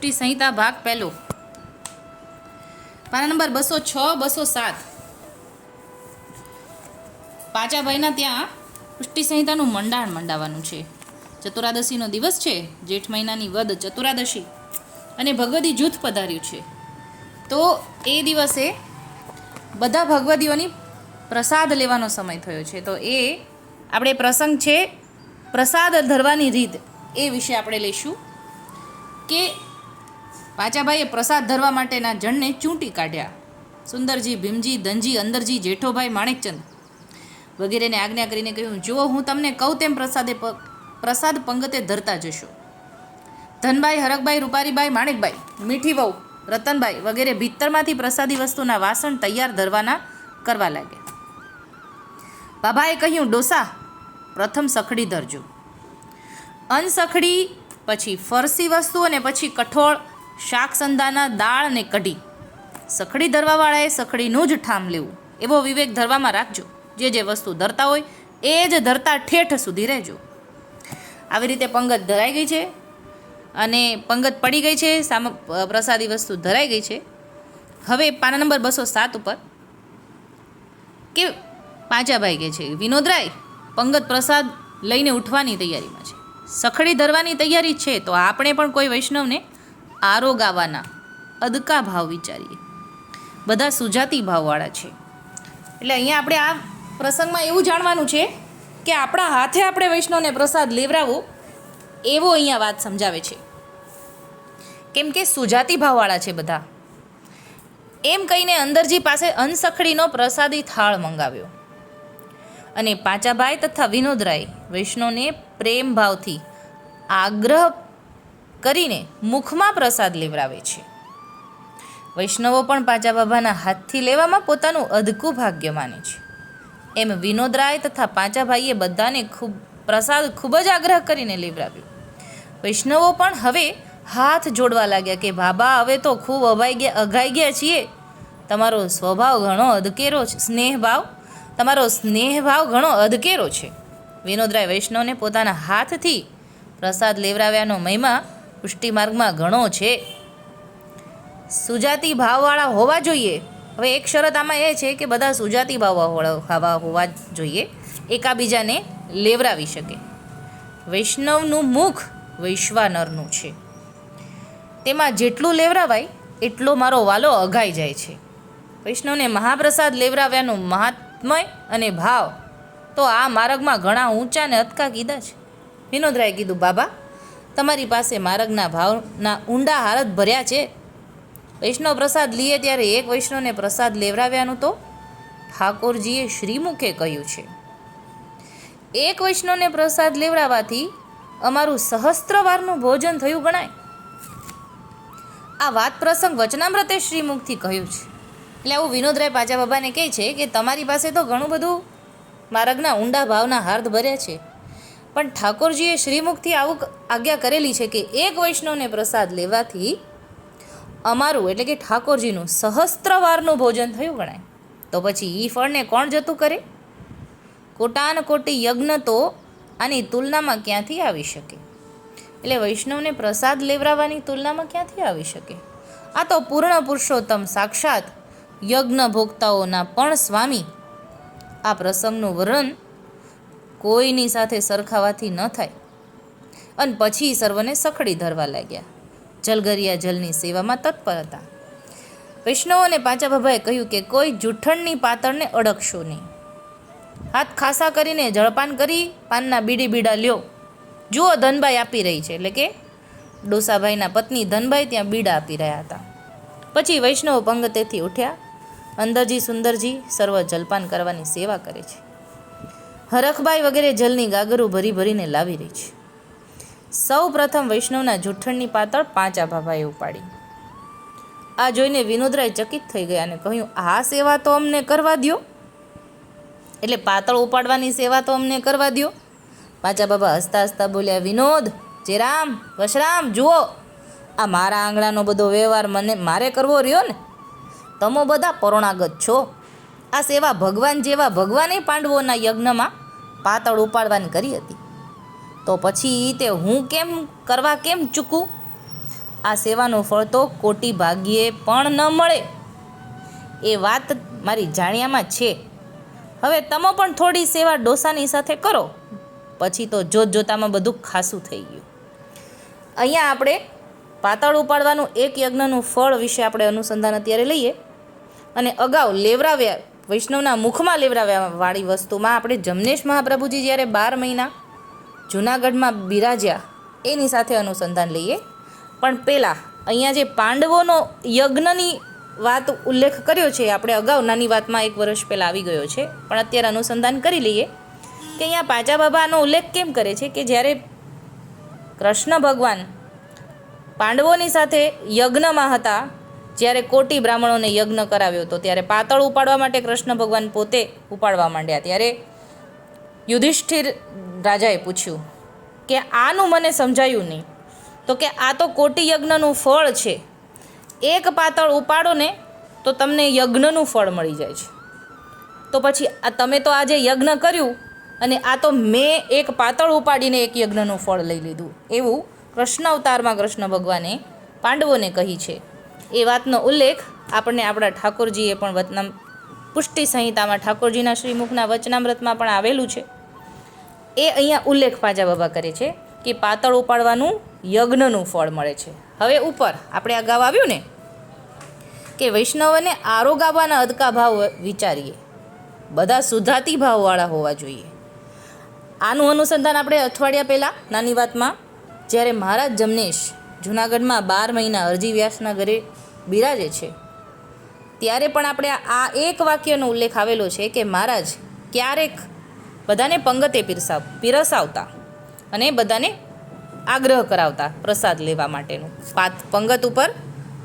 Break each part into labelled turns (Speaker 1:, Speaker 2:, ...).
Speaker 1: પુષ્ટિ સંહિતા ભાગ પહેલો, પાના નંબર 206, 207. પાંચાભાઈના ત્યાં પુષ્ટિ સંહિતાનું મંડાણ મંડાવવાનું છે. ચતુરાદશીનો દિવસ છે, જેઠ મહિનાની વદ ચતુરાદશી, અને ભગવદી જૂથ પધાર્યું છે. તો એ દિવસે બધા ભગવદીઓની પ્રસાદ લેવાનો સમય થયો છે. તો એ આપણે પ્રસંગ છે પ્રસાદ ધરવાની રીત, એ વિશે આપણે લઈશું કે પાંચાભાઈએ પ્રસાદ ધરવા માટેના જણને ચૂંટી કાઢ્યા. સુંદરજી, ભીમજી, ધનજી, અંદરજી, જેઠોભાઈ, માણેકચંદ વગેરેને આજ્ઞા કરીને કહ્યું, જો હું તમને કહું તેમ પ્રસાદ પંગતે ધરતા જશો. ધનભાઈ, હરકભાઈ, રૂપારીબાઈ, માણેકભાઈ, મીઠી વહુ, રતનભાઈ વગેરે ભીતરમાંથી પ્રસાદી વસ્તુના વાસણ તૈયાર ધરવાના કરવા લાગ્યા. બાબાએ કહ્યું, ડોસા પ્રથમ સખડી ધરજો, અનસખડી, પછી ફરસી વસ્તુ, અને પછી કઠોળ, શાક સંદાના, દાળ અને કઢી. સખડી ધરવાવાળાએ સખડીનું જ ઠામ લેવું, એવો વિવેક ધરવામાં રાખજો. જે જે વસ્તુ ધરતા હોય એ જ ધરતા ઠેઠ સુધી રહેજો. આવી રીતે પંગત ધરાઈ ગઈ છે અને પંગત પડી ગઈ છે, પ્રસાદી વસ્તુ ધરાઈ ગઈ છે. હવે પાના નંબર 207 ઉપર કે પાંચાભાઈ કહે છે, વિનોદરાય પંગત પ્રસાદ લઈને ઉઠવાની તૈયારીમાં છે, સખડી ધરવાની તૈયારી છે. તો આપણે પણ કોઈ વૈષ્ણવને આરોગાવાના અદકા ભાવ વિચારીએ. બધા સુજાતી ભાવવાળા છે. એટલે અહીંયા આપણે આ પ્રસંગમાં એવું જાણવાનું છે કે આપણા હાથે આપણે વૈષ્ણવને પ્રસાદ લેવડાવવો, એવો અહીંયા વાત સમજાવે છે. કેમ કે સુજાતી ભાવવાળા છે બધા. એમ કહીને અંદરજી પાસે અનસખડીનો પ્રસાદી થાળ મંગાવ્યો. અને પાંચાભાઈ તથા વિનોદરાય વૈષ્ણવને પ્રેમ ભાવથી આગ્રહ કરીને મુખમાં પ્રસાદ લેવડાવે છે. વૈષ્ણવો પણ પાંચા બાબાના હાથથી લેવામાં પોતાનું અદકું ભાગ્ય માને છે. એમ વિનોદરાય તથા પાંચાભાઈએ બધાને પ્રસાદ ખૂબ જ આગ્રહ કરીને લેવડાવ્યો. વૈષ્ણવો પણ હવે હાથ જોડવા લાગ્યા કે બાબા, હવે તો ખૂબ અઘાઈ ગયા છીએ. તમારો સ્વભાવ ઘણો અધકેરો છે, તમારો સ્નેહભાવ ઘણો અધકેરો છે. વિનોદરાય વૈષ્ણવને પોતાના હાથથી પ્રસાદ લેવડાવ્યાનો મહિમા પુષ્ટિ માર્ગમાં ઘણો છે. સુજાતી ભાવવાળા હોવા જોઈએ. હવે એક શરત આમાં એ છે કે બધા સુજાતી ભાવવાળા હોવા જોઈએ, એકાબીજાને લેવડાવી શકે. વૈષ્ણવનું મુખ વૈશ્વાનરનું છે, તેમાં જેટલું લેવડાવાય એટલો મારો વાલો અઘાઈ જાય છે. વૈષ્ણવને મહાપ્રસાદ લેવડાવ્યાનું મહાત્મય અને ભાવ તો આ માર્ગમાં ઘણા ઊંચા ને અતકા કીધા છે. વિનોદરાયે કીધું, બાબા તમારી પાસે માર્ગના ભાવના ઊંડા હારત ભર્યા છે. વૈષ્ણવ પ્રસાદ લીએ ત્યારે એક વૈષ્ણવને પ્રસાદ લેવડાવ્યાનું તો ઠાકોરજીએ શ્રીમુખે કહ્યું છે. એક વૈષ્ણવને પ્રસાદ લેવડાવવાથી અમારું સહસ્ત્રવારનું ભોજન થયું ગણાય. આ વાત પ્રસંગ વચનામૃતે શ્રીમુખથી કહ્યું છે. એટલે આવું વિનોદરાય પાંચા બાબાને કહે છે કે તમારી પાસે તો ઘણું બધું માર્ગના ઊંડા ભાવના હાર્દ ભર્યા છે, પણ ઠાકોરજીએ શ્રીમુખથી આવું આજ્ઞા કરેલી છે કે એક વૈષ્ણવને પ્રસાદ લેવાથી અમારું એટલે કે ઠાકોરજીનું સહસ્ત્રવારનું ભોજન થયું ગણાય. તો પછી એ ફળને કોણ જતું કરે? કોટાન કોટી યજ્ઞ તો આની તુલનામાં ક્યાંથી આવી શકે? એટલે વૈષ્ણવને પ્રસાદ લેવડાવવાની તુલનામાં ક્યાંથી આવી શકે? આ તો પૂર્ણ પુરુષોત્તમ સાક્ષાત યજ્ઞ ભોગતાઓના પણ સ્વામી. આ પ્રસંગનું વર્ણન કોઈની સાથે સરખાવાથી ન થાય. અને પછી સર્વને સખડી ધરવા લાગ્યા. જલગરિયા જલની સેવામાં તત્પર હતા. વૈષ્ણવોને પાંચા બાબાએ કહ્યું કે કોઈ જૂઠણની પાતળને અડકશો નહીં. હાથ ખાસા કરીને જળપાન કરી પાનના બીડા લ્યો. જુઓ ધનભાઈ આપી રહી છે, એટલે કે ડોસાભાઈના પત્ની ધનભાઈ ત્યાં બીડા આપી રહ્યા હતા. પછી વૈષ્ણવ પંગતેથી ઉઠ્યા. અંદરજી, સુંદરજી સર્વ જલપાન કરવાની સેવા કરે છે. હરખભાઈ વગેરે જલની ગાગરો ભરી ભરીને લાવી રહી છે. સૌ પ્રથમ વૈષ્ણવના જૂઠણની પાતળ પાંચા બાબાએ ઉપાડી. આ જોઈને વિનોદરાય ચકિત થઈ ગયા અને કહ્યું, આ સેવા તો અમને કરવા દો. એટલે પાતળ ઉપાડવાની સેવા તો અમને કરવા દો. પાંચા બાબા હસતા હસતા બોલ્યા, વિનોદ, જેરામ, વશરામ, જુઓ આ મારા આંગણાનો બધો વ્યવહાર મારે કરવો રહ્યો ને. તમે બધા પરોણાગત છો. આ સેવા ભગવાન જેવા ભગવાને પાંડવોના યજ્ઞમાં પાતળ ઉપાડવાની કરી હતી, તો પછી તે હું કેમ ચૂકું? આ સેવાનું ફળ તો કોટી ભાગ્યે પણ ન મળે. એ વાત મારી જાણ્યામાં છે. હવે તમે પણ થોડી સેવા ડોસાની સાથે કરો, પછી તો જોત જોતામાં બધું ખાસું થઈ ગયું. અહીંયા આપણે પાતળ ઉપાડવાનું એક યજ્ઞનું ફળ વિશે આપણે અનુસંધાન અત્યારે લઈએ. અને અગાઉ લેવરાવ્યા વૈષ્ણવના મુખમાં લેવરાવ્યા વાળી વસ્તુમાં આપણે જમનેશ મહાપ્રભુજી જ્યારે 12 મહિના જૂનાગઢમાં બિરાજ્યા એની સાથે અનુસંધાન લઈએ. પણ પહેલાં અહીંયા જે પાંડવોનો યજ્ઞની વાત ઉલ્લેખ કર્યો છે, આપણે અગાઉ નાની વાતમાં 1 વર્ષ પહેલાં આવી ગયો છે, પણ અત્યારે અનુસંધાન કરી લઈએ કે અહીંયા પાંચા બાબાનો ઉલ્લેખ કેમ કરે છે કે જ્યારે કૃષ્ણ ભગવાન પાંડવોની સાથે યજ્ઞમાં હતા, જ્યારે કોટી બ્રાહ્મણોને યજ્ઞ કરાવ્યો હતો, ત્યારે પાતળ ઉપાડવા માટે કૃષ્ણ ભગવાન પોતે ઉપાડવા માંડ્યા. ત્યારે યુધિષ્ઠિર રાજાએ પૂછ્યું કે આનું મને સમજાયું નહીં. તો કે આ તો કોટી યજ્ઞનું ફળ છે, એક પાતળ ઉપાડો ને તો તમને યજ્ઞનું ફળ મળી જાય છે. તો પછી આ તમે તો આજે યજ્ઞ કર્યું અને આ તો મેં એક પાતળ ઉપાડીને એક યજ્ઞનું ફળ લઈ લીધું, એવું કૃષ્ણ અવતારમાં કૃષ્ણ ભગવાને પાંડવોને કહી છે. એ વાતનો ઉલ્લેખ આપણને આપણા ઠાકોરજીએ પણ વચના પુષ્ટિ સંહિતામાં ઠાકોરજીના શ્રીમુખના વચનામૃતમાં પણ આવેલું છે. એ અહીંયા ઉલ્લેખ પાંચા બાબા કરે છે કે પાતળ ઉપાડવાનું યજ્ઞનું ફળ મળે છે. હવે ઉપર આપણે અગાઉ આવ્યું ને કે વૈષ્ણવને આરોગાવાના અદકા ભાવ વિચારીએ, બધા સુધાતી ભાવવાળા હોવા જોઈએ. આનું અનુસંધાન આપણે અઠવાડિયા પહેલાં નાની વાતમાં જ્યારે મહારાજ જમનેશ જૂનાગઢમાં 12 મહિના અરજી વ્યાસના ઘરે બિરાજે છે, ત્યારે પણ આપણે આ એક વાક્યનો ઉલ્લેખ આવેલો છે કે મહારાજ ક્યારેક બધાને પંગતે પીરસાવતા અને બધાને આગ્રહ કરાવતા પ્રસાદ લેવા માટેનું. પંગત ઉપર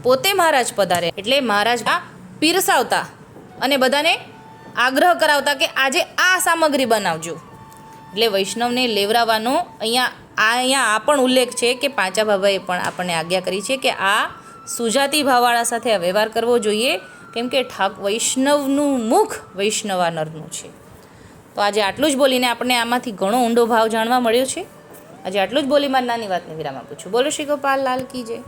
Speaker 1: પોતે મહારાજ પધારે એટલે મહારાજ પીરસાવતા અને બધાને આગ્રહ કરાવતા કે આજે આ સામગ્રી બનાવજો. એટલે વૈષ્ણવને લેવરાવાનો અહીંયા આ પણ ઉલ્લેખ છે કે પાંચા બાબાએ પણ આપણને આજ્ઞા કરી છે કે આ સુજાતિ ભાવવાળા સાથે આ વ્યવહાર કરવો જોઈએ, કેમ કે વૈષ્ણવનું મુખ વૈષ્ણવાનરનું છે. તો આજે આટલું જ બોલીને આપણને આમાંથી ઘણો ઊંડો ભાવ જાણવા મળ્યો છે. આજે આટલું જ બોલી મારી નાની વાતને વિરામ આપું છું. બોલો શ્રી ગોપાલ લાલ કી જય.